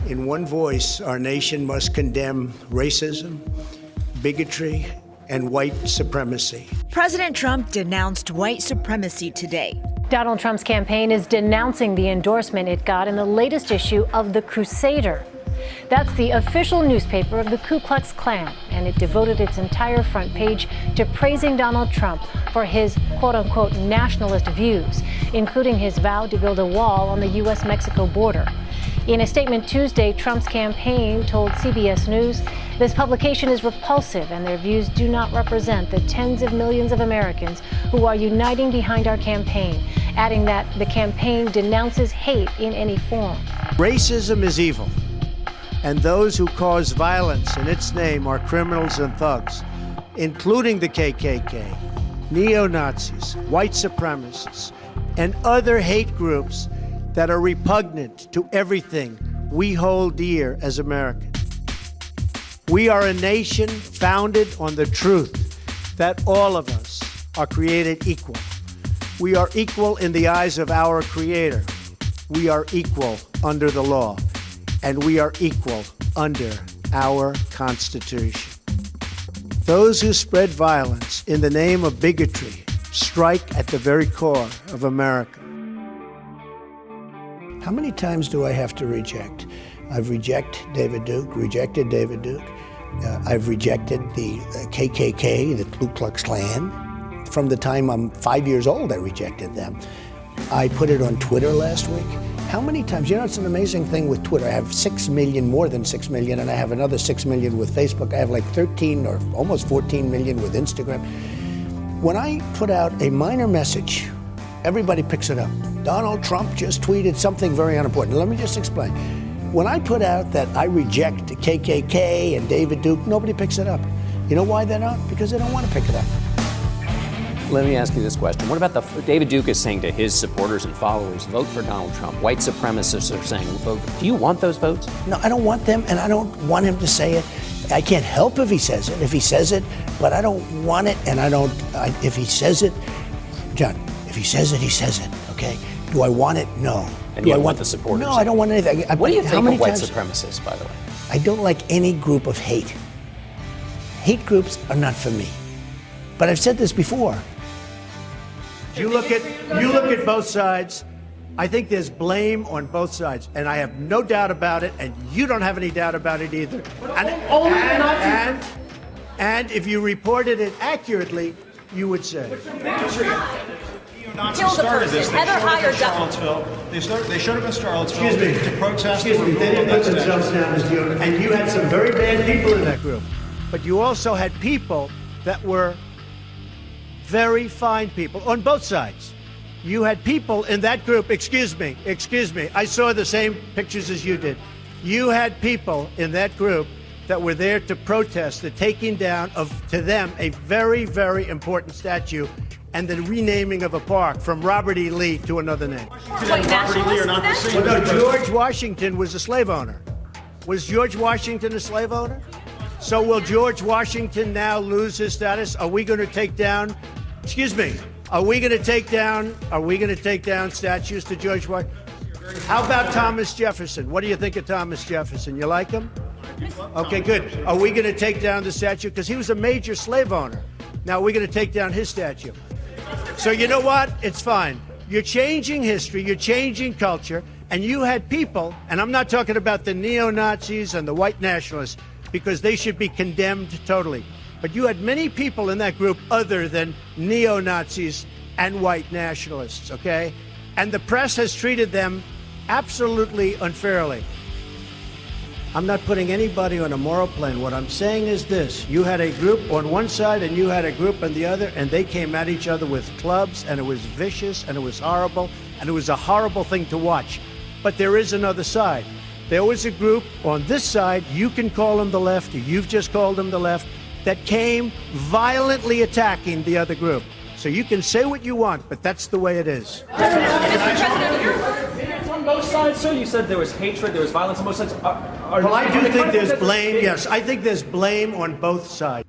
In one voice, our nation must condemn racism, bigotry, and white supremacy. President Trump denounced white supremacy today. Donald Trump's campaign is denouncing the endorsement it got in the latest issue of The Crusader. That's the official newspaper of the Ku Klux Klan, and it devoted its entire front page to praising Donald Trump for his quote-unquote nationalist views, including his vow to build a wall on the U.S.-Mexico border. In a statement Tuesday, Trump's campaign told CBS News this publication is repulsive and their views do not represent the tens of millions of Americans who are uniting behind our campaign, adding that the campaign denounces hate in any form. Racism is evil, and those who cause violence in its name are criminals and thugs, including the KKK, neo-Nazis, white supremacists, and other hate groups that are repugnant to everything we hold dear as Americans. We are a nation founded on the truth that all of us are created equal. We are equal in the eyes of our Creator. We are equal under the law, and we are equal under our Constitution. Those who spread violence in the name of bigotry strike at the very core of America. How many times do I have to reject? I've rejected David Duke. I've rejected the KKK, the Ku Klux Klan. From the time I'm 5 years old, I rejected them. I put it on Twitter last week. How many times? You know, it's an amazing thing with Twitter. I have 6 million, more than 6 million, and I have another 6 million with Facebook. I have like 13 or almost 14 million with Instagram. When I put out a minor message, everybody picks it up. Donald Trump just tweeted something very unimportant. Let me just explain. When I put out that I reject the KKK and David Duke, nobody picks it up. You know why they're not? Because they don't want to pick it up. Let me ask you this question. What about David Duke is saying to his supporters and followers, vote for Donald Trump. White supremacists are saying, vote. Do you want those votes? No, I don't want them, and I don't want him to say it. I can't help if he says it, but I don't want it, and if he says it, John, if he says it, he says it, okay? Do I want it? No. And do I want the supporters? No, I don't want anything. What do you think of white supremacists, by the way? I don't like any group of hate. Hate groups are not for me. But I've said this before. You look at both sides. I think there's blame on both sides, and I have no doubt about it, and you don't have any doubt about it either. And if you reported it accurately, you would say. Nazis started this. They showed up in Charlottesville to protest. They didn't put themselves down as the owner. And you had some very bad people in that group. But you also had people that were very fine people on both sides. You had people in that group, excuse me, I saw the same pictures as you did. You had people in that group that were there to protest the taking down of, to them, a very, very important statue and the renaming of a park from Robert E. Lee to another name. Robert E. Lee are not the same. Well, no, George Washington was a slave owner. Was George Washington a slave owner? So will George Washington now lose his status? Are we going to take down, are we going to take down statues to George Washington? How about Thomas Jefferson? What do you think of Thomas Jefferson? You like him? Okay, good. Are we going to take down the statue? Because he was a major slave owner. Now, we're going to take down his statue. So you know what? It's fine. You're changing history, you're changing culture, and you had people, and I'm not talking about the neo-Nazis and the white nationalists, because they should be condemned totally. But you had many people in that group other than neo-Nazis and white nationalists, okay? And the press has treated them absolutely unfairly. I'm not putting anybody on a moral plane. What I'm saying is this. You had a group on one side and you had a group on the other, and they came at each other with clubs, and it was vicious, and it was horrible, and it was a horrible thing to watch. But there is another side. There was a group on this side, you can call them the left, or you've just called them the left, that came violently attacking the other group. So you can say what you want, but that's the way it is. On both sides, sir, you said there was hatred, there was violence on both sides. Well, I do think there's blame, yes. I think there's blame on both sides.